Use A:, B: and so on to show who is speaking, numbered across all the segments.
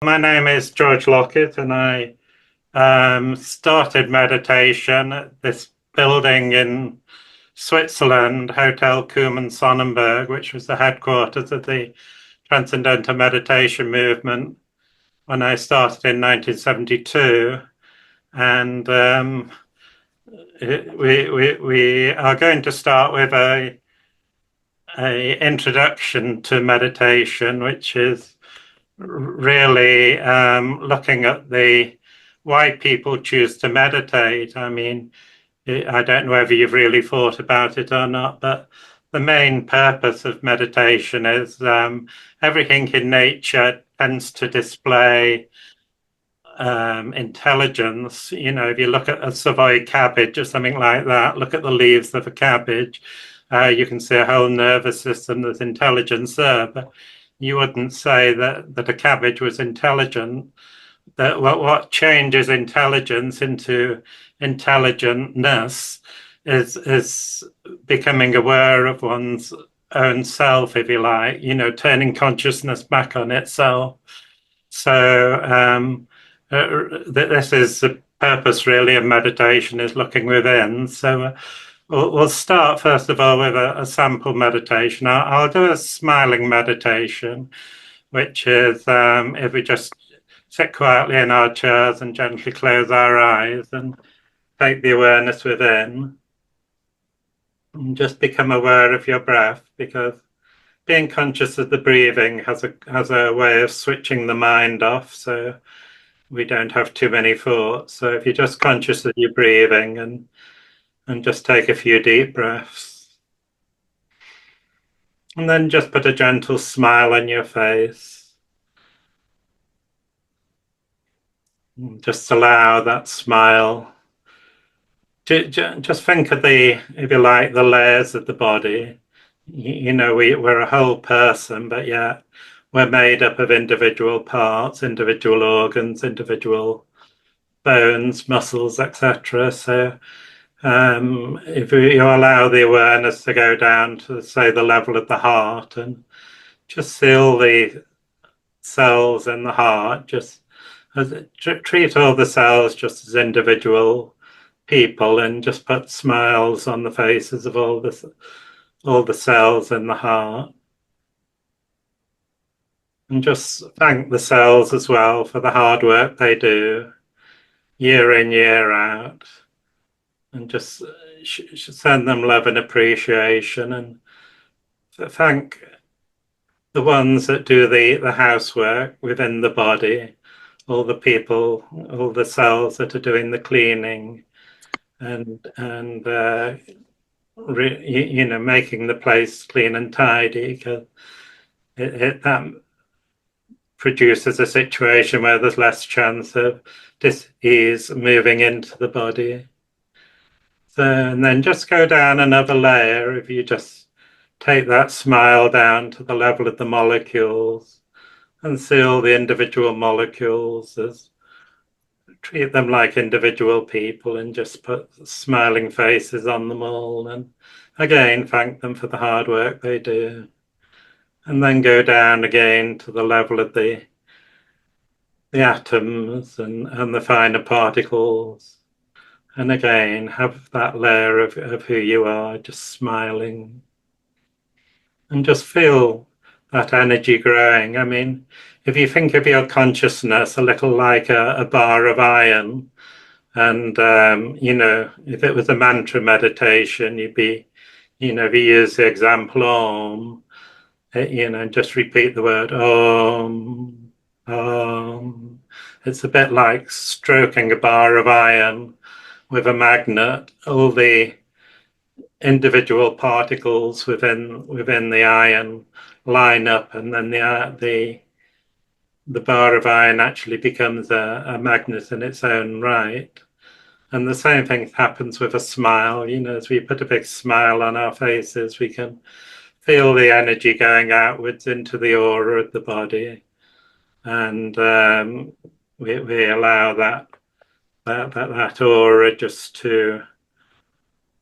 A: My name is George Lockett, and I started meditation at this building in Switzerland, Hotel Kuhmann Sonnenberg, which was the headquarters of the transcendental meditation movement when I started in 1972. And we are going to start with a introduction to meditation, which is really looking at the why people choose to meditate. I mean, I don't know whether you've really thought about it or not, but the main purpose of meditation is everything in nature tends to display intelligence. You know, if you look at a Savoy cabbage or something like that, look at the leaves of a cabbage, you can see a whole nervous system. There's intelligence there, but you wouldn't say that a cabbage was intelligent. That what changes intelligence into intelligentness is becoming aware of one's own self, if you like, you know, turning consciousness back on itself. So this is the purpose really of meditation, is looking within. So we'll start first of all with a sample meditation. I'll do a smiling meditation, which is if we just sit quietly in our chairs and gently close our eyes and take the awareness within, and just become aware of your breath, because being conscious of the breathing has a way of switching the mind off, so we don't have too many thoughts. So if you're just conscious of your breathing and just take a few deep breaths, and then just put a gentle smile on your face. Just allow that smile. Just think of if you like, the layers of the body. You know, we're a whole person, but yet we're made up of individual parts, individual organs, individual bones, muscles, etc. So if you allow the awareness to go down to, say, the level of the heart, and just feel the cells in the heart, just treat all the cells just as individual people, and just put smiles on the faces of all the cells in the heart. And just thank the cells as well for the hard work they do year in, year out. And just send them love and appreciation, and thank the ones that do the housework within the body, all the people, all the cells that are doing the cleaning and you know, making the place clean and tidy, because that produces a situation where there's less chance of dis-ease moving into the body. So, and then just go down another layer. If you just take that smile down to the level of the molecules and see all the individual molecules, as treat them like individual people, and just put smiling faces on them all, and again thank them for the hard work they do. And then go down again to the level of the atoms and the finer particles, and again have that layer of who you are, just smiling, and just feel that energy growing. I mean, if you think of your consciousness a little like a bar of iron, and you know, if it was a mantra meditation, you'd be, you know, if you use the example Om, you know, just repeat the word Om, Om. It's a bit like stroking a bar of iron with a magnet. All the individual particles within the iron line up, and then the bar of iron actually becomes a magnet in its own right. And the same thing happens with a smile. You know, as we put a big smile on our faces, we can feel the energy going outwards into the aura of the body, and we allow that aura just to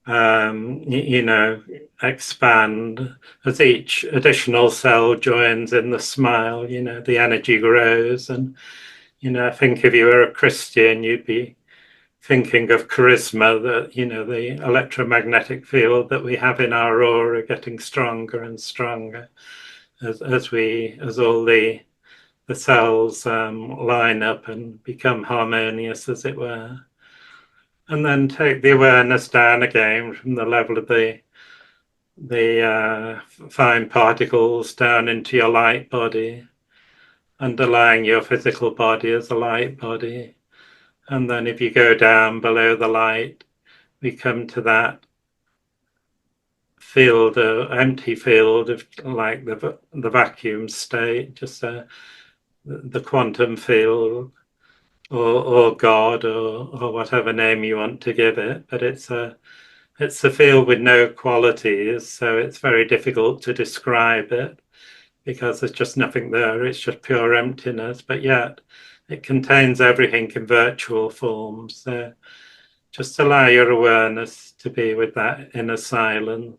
A: you know, expand as each additional cell joins in the smile. You know, the energy grows, and you know, I think if you were a Christian, you'd be thinking of charisma, that you know, the electromagnetic field that we have in our aura getting stronger and stronger as all the cells line up and become harmonious, as it were. And then take the awareness down again from the level of the fine particles down into your light body, underlying your physical body as a light body. And then if you go down below the light, we come to that field, empty field of like the vacuum state, just the quantum field, or God, or whatever name you want to give it. But it's a field with no qualities, so it's very difficult to describe it because there's just nothing there. It's just pure emptiness, but yet it contains everything in virtual form. So just allow your awareness to be with that inner silence.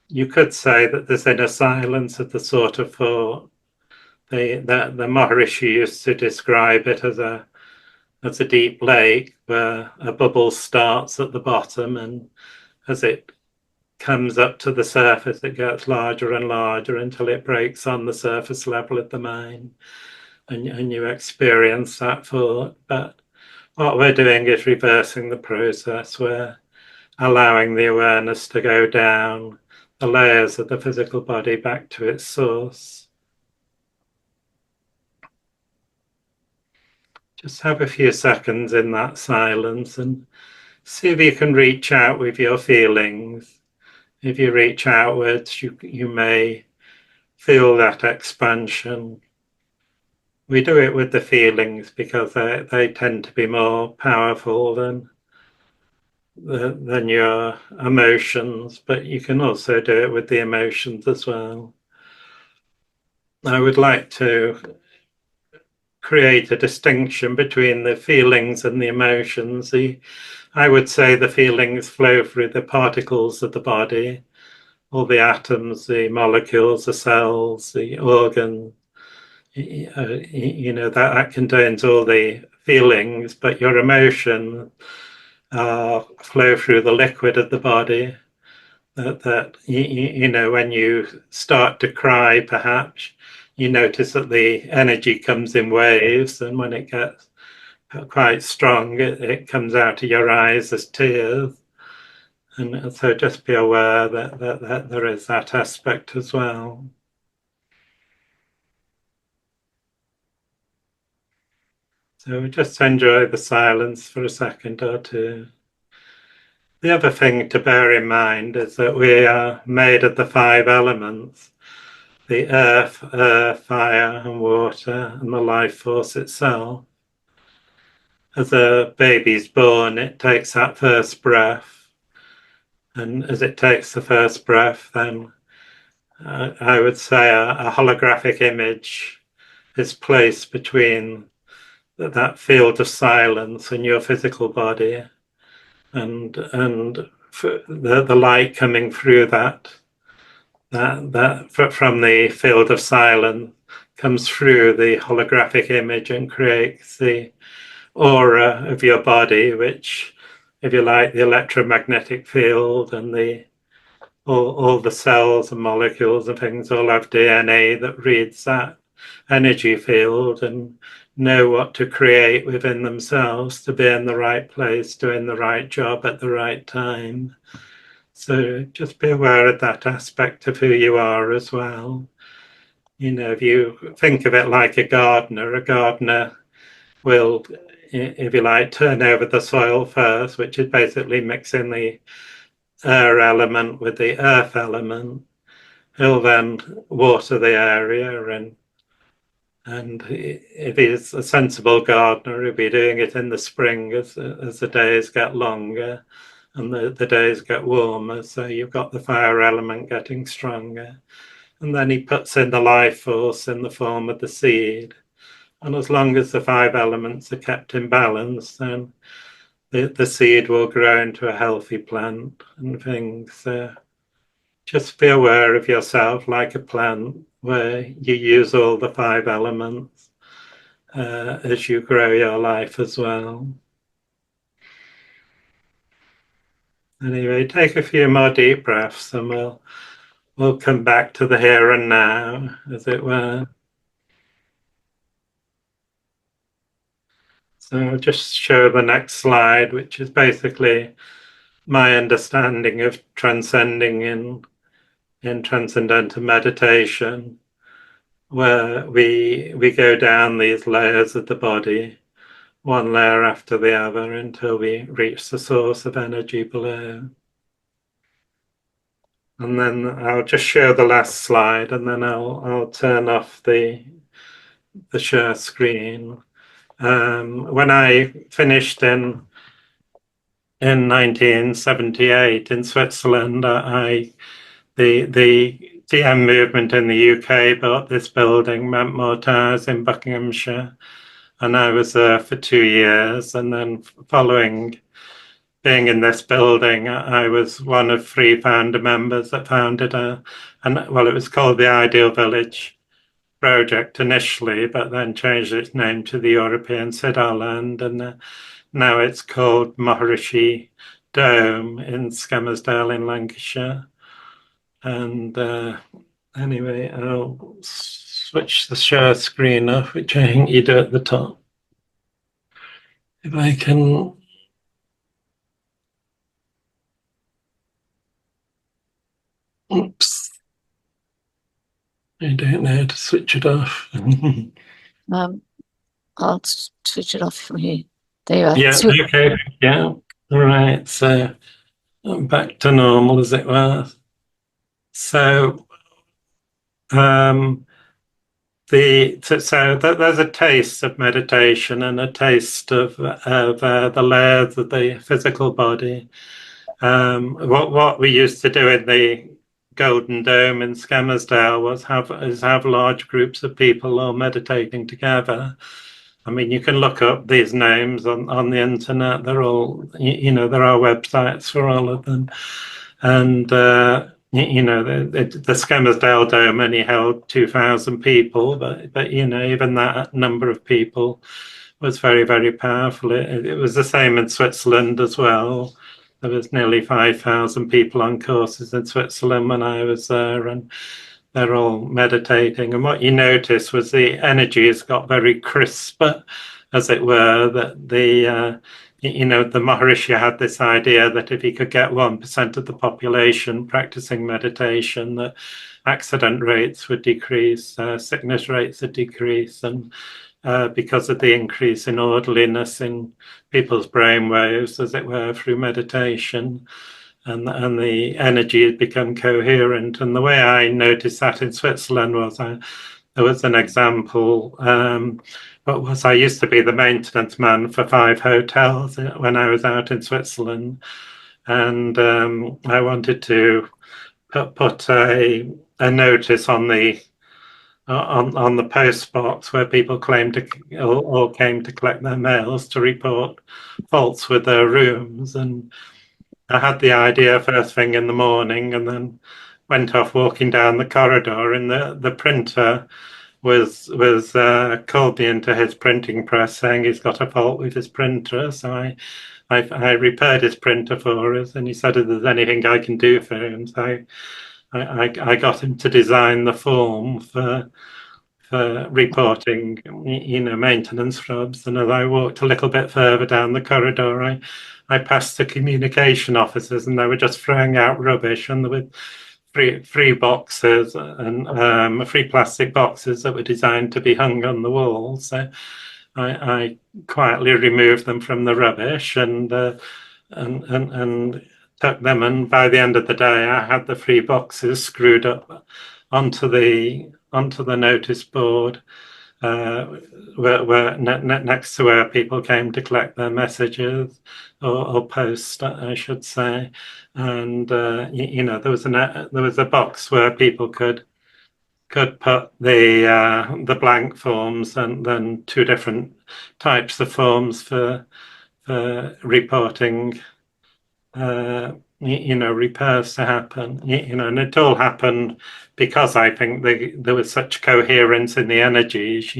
A: You could say that this inner silence is the sort of thought the Maharishi used to describe it as a deep lake where a bubble starts at the bottom, and as it comes up to the surface, it gets larger and larger until it breaks on the surface level of the mind, and you experience that thought. But what we're doing is reversing the process. We're allowing the awareness to go down the layers of the physical body back to its source. Just have a few seconds in that silence and see if you can reach out with your feelings. If you reach outwards, you may feel that expansion. We do it with the feelings because they tend to be more powerful than your emotions, but you can also do it with the emotions as well. I would like to create a distinction between the feelings and the emotions. I would say the feelings flow through the particles of the body, all the atoms, the molecules, the cells, the organs. You know, that contains all the feelings, but your emotion flow through the liquid of the body. That you know, when you start to cry, perhaps you notice that the energy comes in waves, and when it gets quite strong, it comes out of your eyes as tears. And so just be aware that there is that aspect as well. So just enjoy the silence for a second or two. The other thing to bear in mind is that we are made of the 5 elements: the earth, air, fire, and water, and the life force itself. As a baby's born, it takes that first breath, and as it takes the first breath, then I would say a holographic image is placed between that field of silence and your physical body, and the light coming through that from the field of silence comes through the holographic image and creates the aura of your body, which, if you like, the electromagnetic field and all the cells and molecules and things all have DNA that reads that energy field and know what to create within themselves to be in the right place, doing the right job at the right time. So just be aware of that aspect of who you are as well. You know, if you think of it like a gardener will, if you like, turn over the soil first, which is basically mixing the air element with the earth element. He'll then water the area, and if he's a sensible gardener, he'll be doing it in the spring as the days get longer and the days get warmer. So you've got the fire element getting stronger. And then he puts in the life force in the form of the seed. And as long as the 5 elements are kept in balance, then the seed will grow into a healthy plant and things. So just be aware of yourself like a plant where you use all the five elements as you grow your life as well. Anyway, take a few more deep breaths and we'll come back to the here and now, as it were. So I'll just show the next slide, which is basically my understanding of transcending in transcendental meditation, where we go down these layers of the body, one layer after the other, until we reach the source of energy below. And then I'll just show the last slide, and then I'll turn off the share screen. When I finished in 1978 in Switzerland, the TM movement in the UK bought this building, Mountmore Towers in Buckinghamshire, and I was there for 2 years. And then, following being in this building, I was one of 3 founder members that founded it was called the Ideal Village Project initially, but then changed its name to the European Siddhar Land, and now it's called Maharishi Dome in Skelmersdale in Lancashire. And anyway, I'll switch the share screen off, which I think you do at the top. If I can. Oops. I don't know how to switch it off.
B: I'll switch it off for you. There you are.
A: Yeah, okay. Yeah. All right. So I'm back to normal, as it were. So there's a taste of meditation and a taste of the layers of the physical body. What we used to do in the Golden Dome in Skelmersdale was have large groups of people all meditating together. I mean, you can look up these names on the internet. They're all, there are websites for all of them. And, the Skelmersdale Dome only held 2,000 people, but even that number of people was very, very powerful. It was the same in Switzerland as well. There was nearly 5,000 people on courses in Switzerland when I was there, and they're all meditating. And what you notice was the energies got very crisp, as it were, that the Maharishi had this idea that if he could get 1% of the population practicing meditation, that accident rates would decrease, sickness rates would decrease, and because of the increase in orderliness in people's brain waves, as it were, through meditation. And the energy had become coherent. And the way I noticed that in Switzerland was there was an example. I used to be the maintenance man for 5 hotels when I was out in Switzerland, and I wanted to put a notice on the post box where people came to collect their mails to report faults with their rooms. And I had the idea first thing in the morning, and then went off walking down the corridor, and the printer was called me into his printing press saying he's got a fault with his printer. So I repaired his printer for us, and he said if there's anything I can do for him. So I got him to design the form for reporting, maintenance jobs. And as I walked a little bit further down the corridor, I passed the communication officers, and they were just throwing out rubbish, and there were free boxes and free plastic boxes that were designed to be hung on the wall. So I quietly removed them from the rubbish and took them. And by the end of the day, I had the free boxes screwed up onto the notice board, where next to where people came to collect their messages or post, I should say. And there was a box where people could put the blank forms, and then 2 different types of forms for reporting repairs to happen, and it all happened because I think there was such coherence in the energies,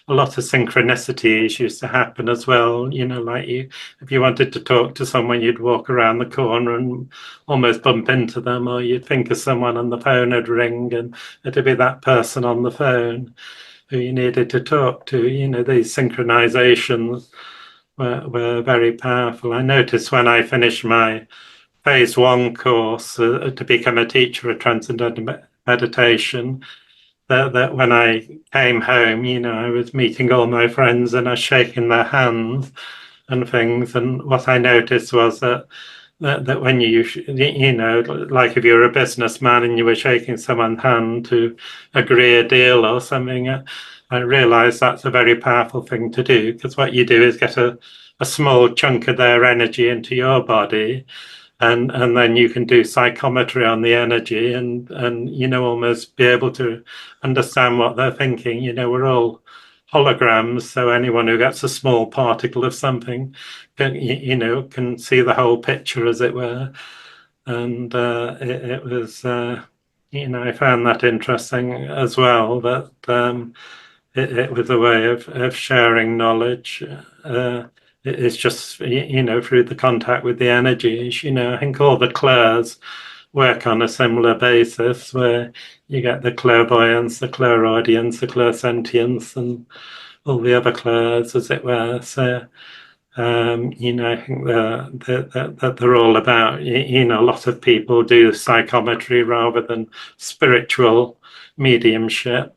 A: a lot of synchronicities used to happen as well, like if you wanted to talk to someone, you'd walk around the corner and almost bump into them, or you'd think of someone and the phone would ring and it'd be that person on the phone who you needed to talk to. These synchronizations were very powerful. I noticed when I finished my phase one course to become a teacher of transcendental meditation, that when I came home, I was meeting all my friends and I was shaking their hands and things. And what I noticed was that when like if you're a businessman and you were shaking someone's hand to agree a deal or something, I realized that's a very powerful thing to do, because what you do is get a small chunk of their energy into your body, and then you can do psychometry on the energy and almost be able to understand what they're thinking. We're all holograms, so anyone who gets a small particle of something can see the whole picture, as it were. And it was I found that interesting as well, that it was a way of sharing knowledge. It's just through the contact with the energies. I think all the clairs work on a similar basis, where you get the clairvoyance, the clairaudience, the clairsentience, and all the other clairs, as it were. So I think that they're all about, a lot of people do psychometry rather than spiritual mediumship.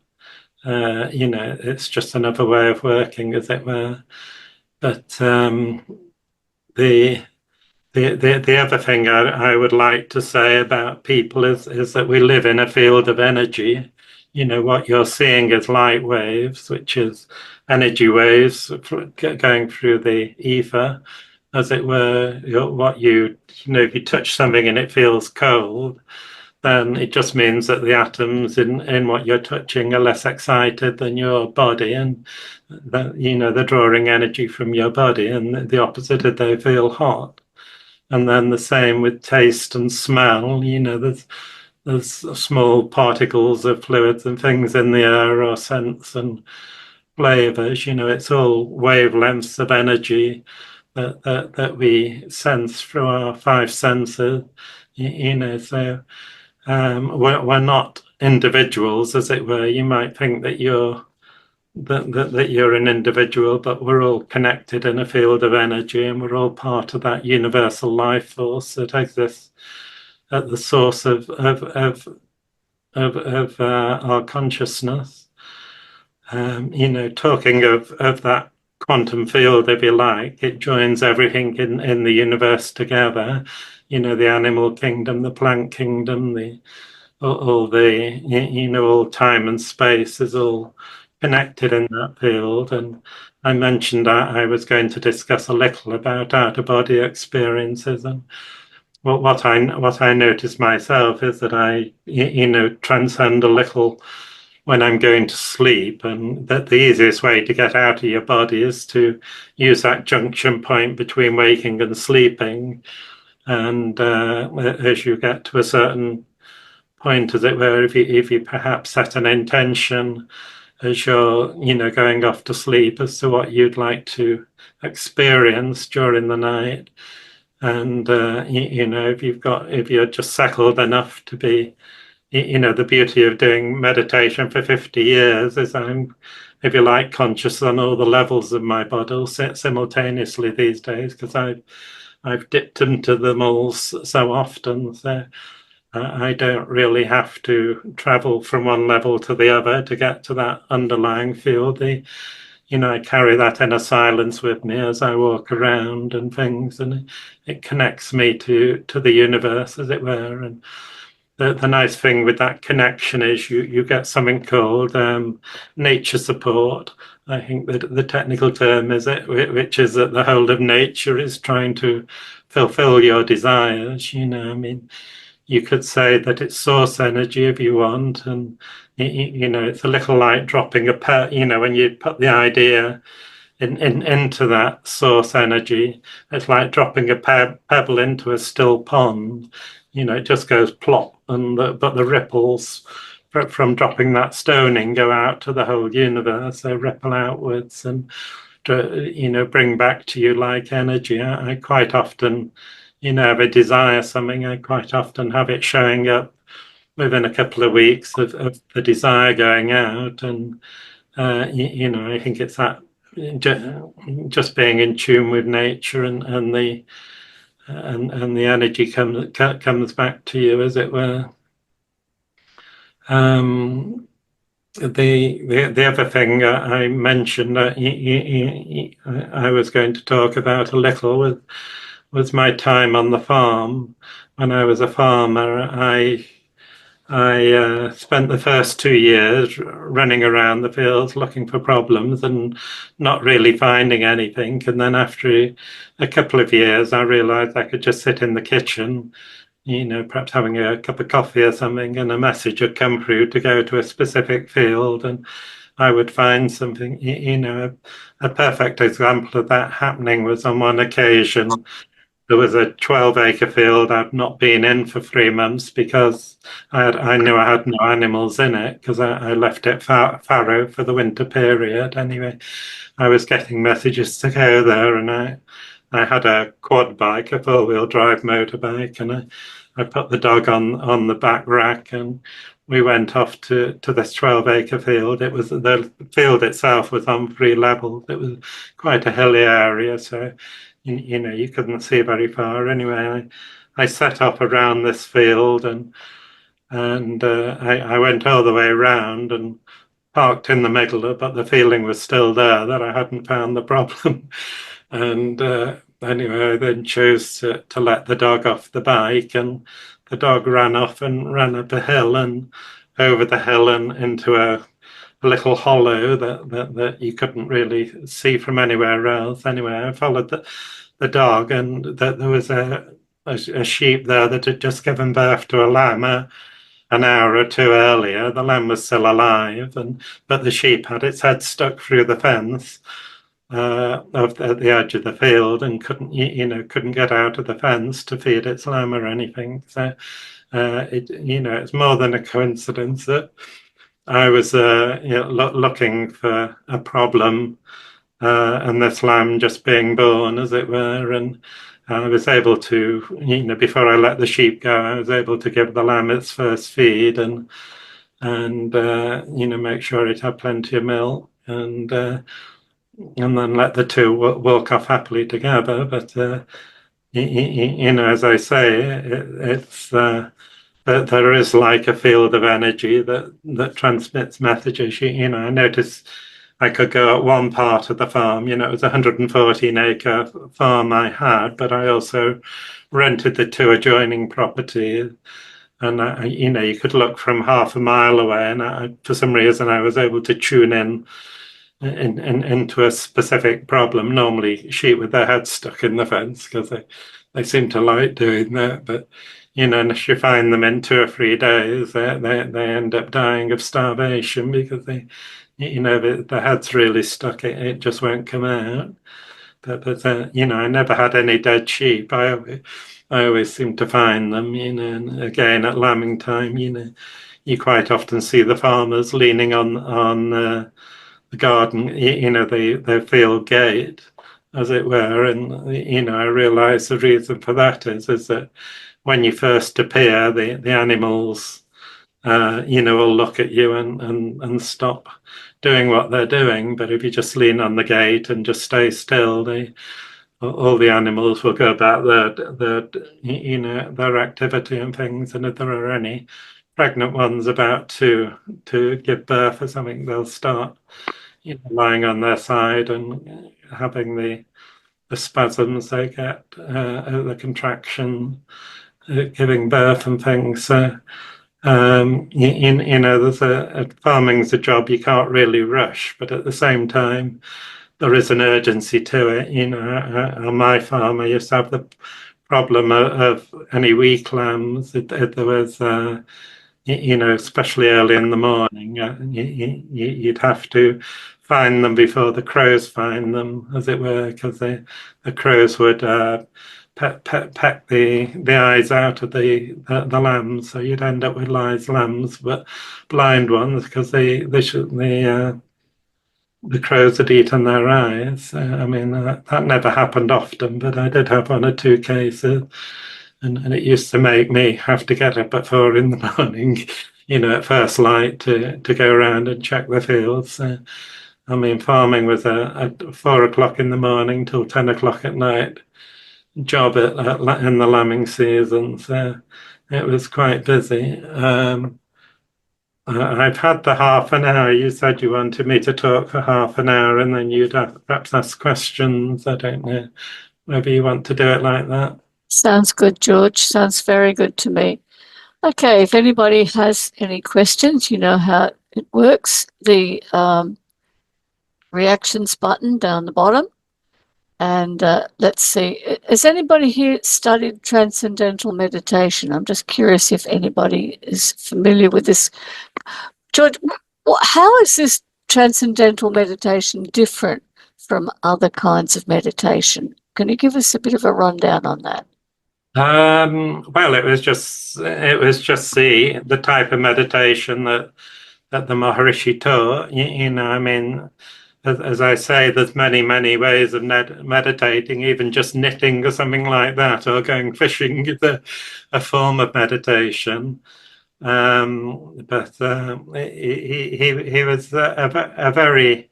A: It's just another way of working, as it were. But the the other thing I would like to say about people is that we live in a field of energy. What you're seeing is light waves, which is energy waves going through the ether, as it were. If you touch something and it feels cold, then it just means that the atoms in what you're touching are less excited than your body, and that they're drawing energy from your body, and the opposite, if they feel hot. And then the same with taste and smell. There's small particles of fluids and things in the air, or scents and flavors. It's all wavelengths of energy that we sense through our five senses. So we're not individuals, as it were. You might think that you're an individual, but we're all connected in a field of energy, and we're all part of that universal life force that exists at the source of our consciousness. Talking of that quantum field, if you like, it joins everything in the universe together. The animal kingdom, the plant kingdom, all time and space is all connected in that field. And I mentioned that I was going to discuss a little about out-of-body experiences, and what I notice myself is that I transcend a little when I'm going to sleep, and that the easiest way to get out of your body is to use that junction point between waking and sleeping. And as you get to a certain point, as it were, if you perhaps set an intention as you're going off to sleep as to what you'd like to experience during the night, and if you're just settled enough to be, the beauty of doing meditation for 50 years is I'm, if you like, conscious on all the levels of my body simultaneously these days, because I've dipped into them all so often. So I don't really have to travel from one level to the other to get to that underlying field. I carry that inner silence with me as I walk around and things, and it connects me to the universe, as it were. And the nice thing with that connection is you get something called nature support. I think that the technical term is it, which is that the whole of nature is trying to fulfill your desires. I mean, you could say that it's source energy if you want, and it's a little like dropping a when you put the idea into that source energy. It's like dropping a pebble into a still pond. It just goes plop, but the ripples from dropping that stoning go out to the whole universe. They ripple outwards and bring back to you like energy. I quite often, if I desire something, I quite often have it showing up within a couple of weeks of the desire going out, and I think it's that just being in tune with nature, and the energy comes back to you, as it were. The other thing I mentioned that I was going to talk about a little was my time on the farm. When I was a farmer, I spent the first 2 years running around the fields looking for problems and not really finding anything. And then after a couple of years, I realized I could just sit in the kitchen, perhaps having a cup of coffee or something, and a message would come through to go to a specific field, and I would find something. A perfect example of that happening was on one occasion. There was a 12-acre field I'd not been in for 3 months because I knew I had no animals in it because I left it fallow for the winter period. Anyway, I was getting messages to go there, and I had a quad bike, a four-wheel drive motorbike, and I put the dog on the back rack, and we went off to this 12-acre field. It was the field itself was on 3 levels. It was quite a hilly area, so you couldn't see very far. Anyway, I set off around this field, and I went all the way around and parked in the middle, but the feeling was still there that I hadn't found the problem. And anyway, I then chose to let the dog off the bike, and the dog ran off and ran up a hill and over the hill and into a little hollow that you couldn't really see from anywhere else. Anyway, I followed the dog, and that there was a sheep there that had just given birth to a lamb an hour or two earlier. The lamb was still alive, but the sheep had its head stuck through the fence at the edge of the field and couldn't get out of the fence to feed its lamb or anything. So it's more than a coincidence that I was looking for a problem, and this lamb just being born, as it were, and I was able to, before I let the sheep go, I was able to give the lamb its first feed and make sure it had plenty of milk, and then let the two walk off happily together. But as I say, it's there is like a field of energy that transmits messages. I noticed I could go at one part of the farm. It was a 114-acre farm I had, but I also rented the two adjoining properties. And you could look from half a mile away, and for some reason I was able to tune into a specific problem. Normally, sheep with their heads stuck in the fence because they seem to like doing that. But unless you find them in 2 or 3 days, they end up dying of starvation because the head's really stuck. It just won't come out. But I never had any dead sheep. I always seem to find them. And again at lambing time, you quite often see the farmers leaning on the garden, the field gate, as it were. And I realise the reason for that is that when you first appear, the animals, will look at you and stop doing what they're doing. But if you just lean on the gate and just stay still, all the animals will go about their activity and things. And if there are any pregnant ones about to give birth or something, they'll start lying on their side and having the spasms they get, the contraction, giving birth and things. So, there's farming's a job you can't really rush, but at the same time, there is an urgency to it. On my farm, I used to have the problem of any weak lambs. There was especially early in the morning. You'd have to find them before the crows find them, as it were, because the crows would peck the eyes out of the lambs, so you'd end up with live lambs, but blind ones because the crows had eaten their eyes. I mean, that never happened often, but I did have one or two cases. And it used to make me have to get up at 4 in the morning, at first light to go around and check the fields. I mean, farming was at 4 o'clock in the morning till 10 o'clock at night job in the lambing season. So it was quite busy. I've had the half an hour. You said you wanted me to talk for half an hour and then you'd perhaps ask questions. I don't know whether you want to do it like that.
B: Sounds good, George. Sounds very good to me. Okay, if anybody has any questions, you know how it works. The reactions button down the bottom. And let's see, has anybody here studied transcendental meditation? I'm just curious if anybody is familiar with this. George, how is this transcendental meditation different from other kinds of meditation? Can you give us a bit of a rundown on that?
A: Well, it was just the type of meditation that the Maharishi taught. I mean, as I say, there's many ways of meditating. Even just knitting or something like that, or going fishing is a form of meditation. But he was a very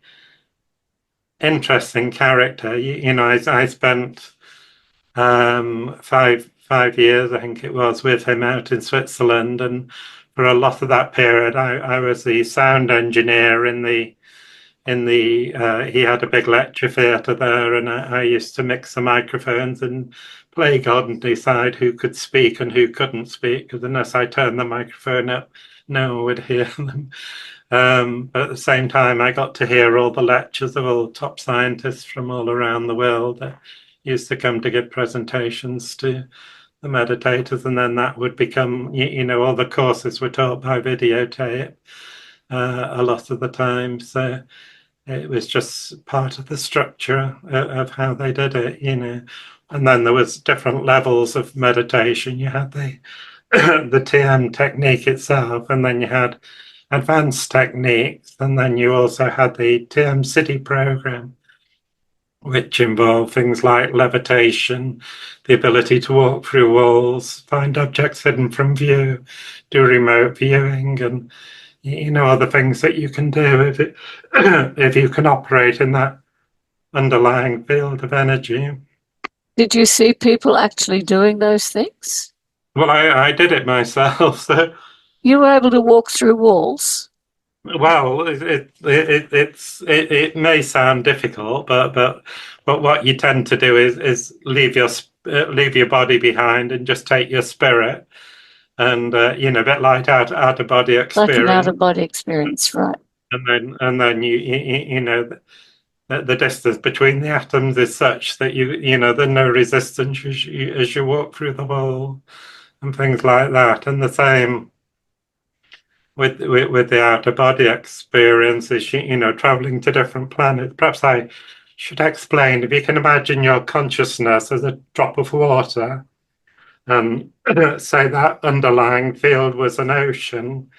A: interesting character. I spent 5 years, I think it was, with him out in Switzerland, and for a lot of that period, I was the sound engineer he had a big lecture theatre there, and I used to mix the microphones and play God and decide who could speak and who couldn't speak, because unless I turned the microphone up, no one would hear them. But at the same time, I got to hear all the lectures of all the top scientists from all around the world that used to come to give presentations to the meditators, and then that would become, all the courses were taught by videotape a lot of the time. So it was just part of the structure of how they did it, And then there was different levels of meditation. You had the TM technique itself, and then you had advanced techniques, and then you also had the TM City program, which involved things like levitation, the ability to walk through walls, find objects hidden from view, do remote viewing, and other things that you can do if you can operate in that underlying field of energy.
B: Did you see people actually doing those things?
A: Well, I did it myself. So,
B: You were able to walk through walls.
A: well, it may sound difficult, but what you tend to do is leave your body behind and just take your spirit, and a bit like out of body
B: Like an out
A: experience,
B: of body experience, right?
A: and then the distance between the atoms is such that there's no resistance as you walk through the wall and things like that. And the same with the outer body experiences, traveling to different planets. Perhaps I should explain. If you can imagine your consciousness as a drop of water, and say that underlying field was an ocean,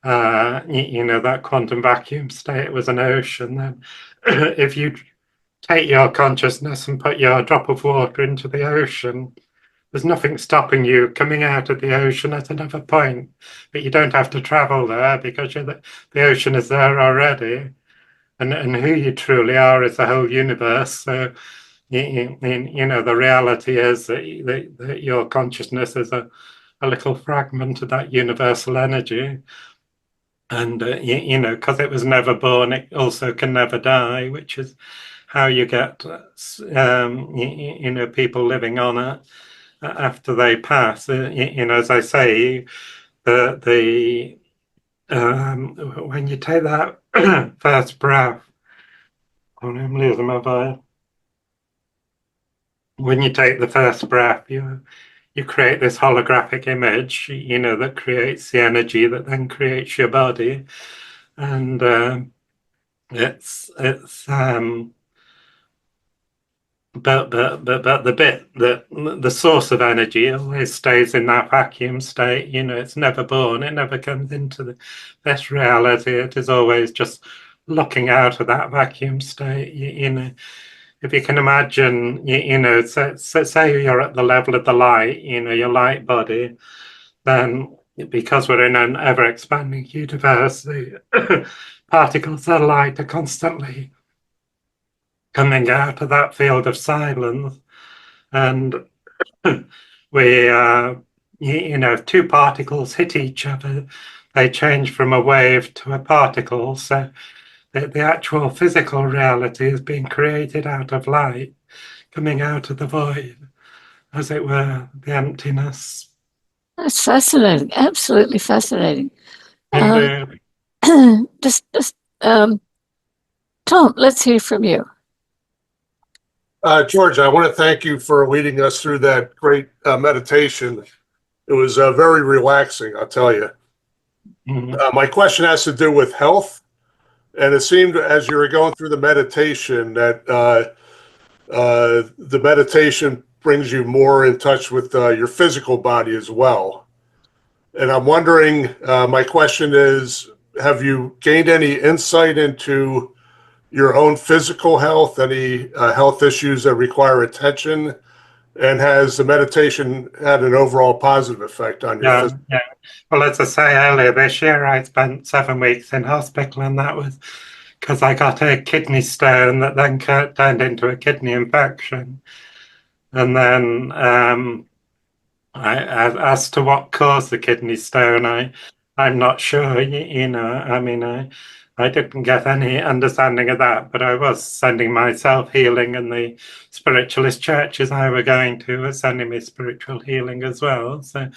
A: that quantum vacuum state was an ocean, then if you take your consciousness and put your drop of water into the ocean, there's nothing stopping you coming out of the ocean at another point. But you don't have to travel there because the ocean is there already. And who you truly are is the whole universe. So, the reality is that your consciousness is a little fragment of that universal energy. And, because it was never born, it also can never die, which is how you get, people living on it after they pass. As I say, the when you take that first breath, oh, I'm losing my voice. When you take the first breath, you create this holographic image, that creates the energy that then creates your body, and it's but the bit that the source of energy always stays in that vacuum state. It's never born. It never comes into this reality. It is always just looking out of that vacuum state. If you can imagine, say you're at the level of the light, your light body, then because we're in an ever expanding universe, the particles of light are constantly coming out of that field of silence. And we, two particles hit each other, they change from a wave to a particle. So the actual physical reality is being created out of light, coming out of the void, as it were, the emptiness.
B: That's fascinating. Absolutely fascinating.
A: And
B: Just Tom, let's hear from you.
C: George, I want to thank you for leading us through that great meditation. It was very relaxing, I'll tell you. My question has to do with health. And it seemed as you were going through the meditation that the meditation brings you more in touch with your physical body as well. And I'm wondering, my question is, have you gained any insight into your own physical health, any health issues that require attention? And has the meditation had an overall positive effect on your physical?
A: yeah. Well, as I say earlier, this year I spent 7 weeks in hospital, and that was because I got a kidney stone that then turned into a kidney infection. And then as to what caused the kidney stone, I'm not sure. I mean, I didn't get any understanding of that, but I was sending myself healing, and the spiritualist churches I were going to were sending me spiritual healing as well. So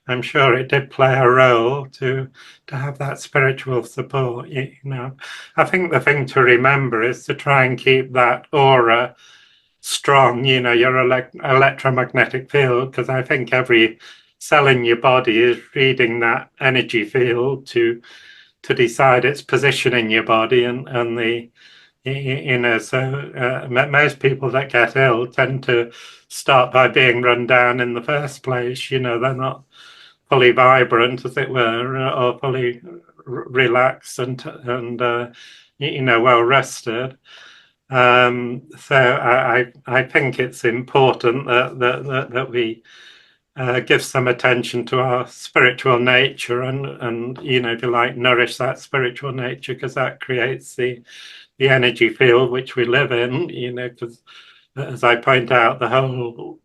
A: I'm sure it did play a role to have that spiritual support. I think the thing to remember is to try and keep that aura strong, your electromagnetic field, because I think every cell in your body is reading that energy field to decide its position in your body, and the so most people that get ill tend to start by being run down in the first place. They're not fully vibrant, as it were, or fully relaxed and well rested. So I think it's important that we give some attention to our spiritual nature, and if you like, nourish that spiritual nature, because that creates the energy field which we live in. Because as I point out, the whole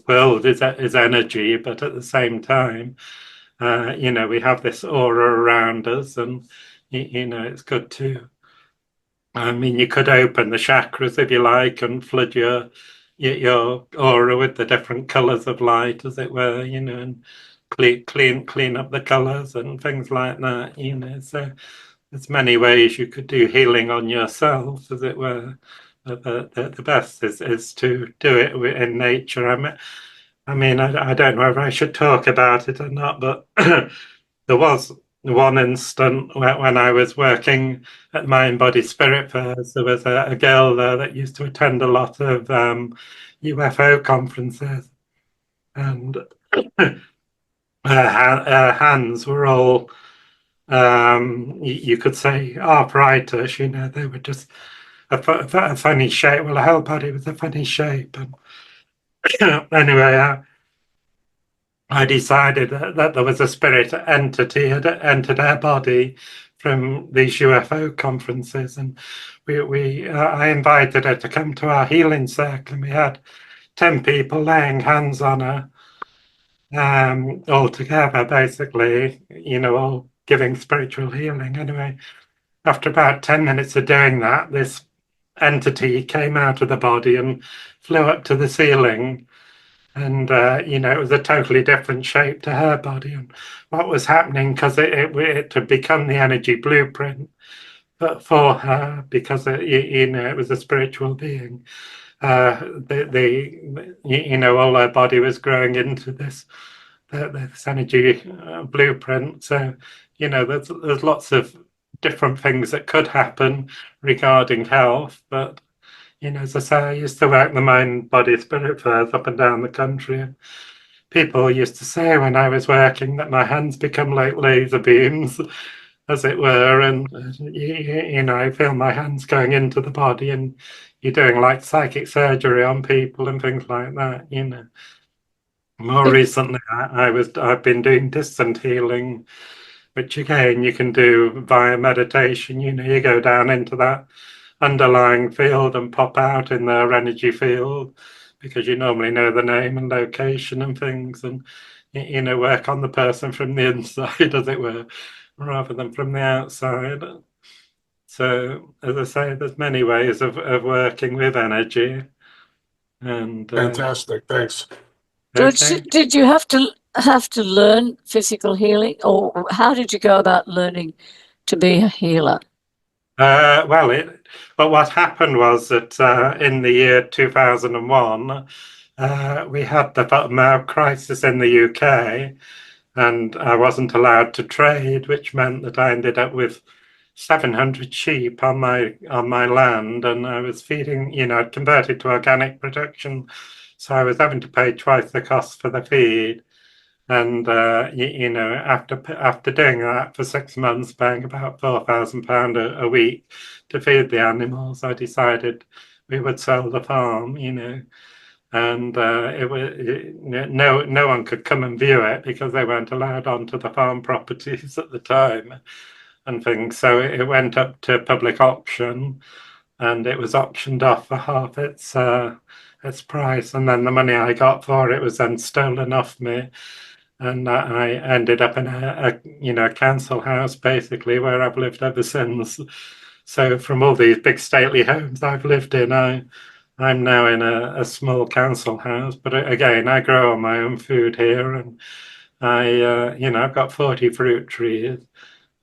A: world is energy, but at the same time, we have this aura around us, and it's good to. I mean, you could open the chakras if you like, and flood your aura with the different colors of light, as it were, and clean up the colors and things like that. So there's many ways you could do healing on yourself, as it were. But the best is to do it in nature. I don't know if I should talk about it or not, but there was one instant when I was working at Mind Body Spirit Fairs. There was a girl there that used to attend a lot of UFO conferences, and her hands were all, you could say, arthritis. They were just a funny shape. Well, her whole body was a funny shape. And anyway, I decided that there was a spirit entity had entered her body from these UFO conferences, and I invited her to come to our healing circle, and we had 10 people laying hands on her, all together, basically, all giving spiritual healing. Anyway, after about 10 minutes of doing that, this entity came out of the body and flew up to the ceiling. And it was a totally different shape to her body, and what was happening, because it had become the energy blueprint, but for her, because it was a spiritual being. all their body was growing into this energy blueprint. So, there's lots of different things that could happen regarding health. But, as I say, I used to work the mind, body, spirit fairs up and down the country. People used to say when I was working that my hands become like laser beams, as it were, and I feel my hands going into the body, and you're doing like psychic surgery on people and things like that. More recently, I've been doing distant healing, which again you can do via meditation. You go down into that underlying field and pop out in their energy field, because you normally know the name and location and things, and work on the person from the inside, as it were, rather than from the outside. So, as I say, there's many ways of working with energy. And
C: Fantastic. Thanks.
B: George,
A: okay.
B: did you have to learn physical healing, or how did you go about learning to be a healer?
A: Well, what happened was that in the year 2001, we had the bottom out crisis in the UK, and I wasn't allowed to trade, which meant that I ended up with 700 sheep on my land, and I was feeding. I'd converted to organic production, so I was having to pay twice the cost for the feed. And after doing that for 6 months, paying about £4,000 a week to feed the animals, I decided we would sell the farm. And no one could come and view it because they weren't allowed onto the farm properties at the time and things. So it went up to public auction, and it was auctioned off for half its price. And then the money I got for it was then stolen off me, and I ended up in a council house basically, where I've lived ever since. So from all these big stately homes I've lived in, I'm now in a small council house. But again, I grow all my own food here, and I've got 40 fruit trees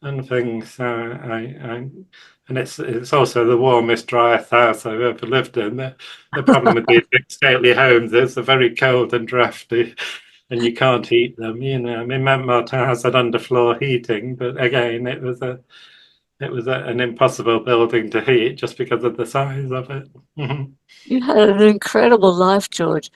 A: and things. And it's also the warmest, driest house I've ever lived in. The problem with these big stately homes is they're very cold and drafty, and you can't heat them. I mean, Mount Martin has an underfloor heating, but again, an impossible building to heat just because of the size of it.
B: You had an incredible life, George.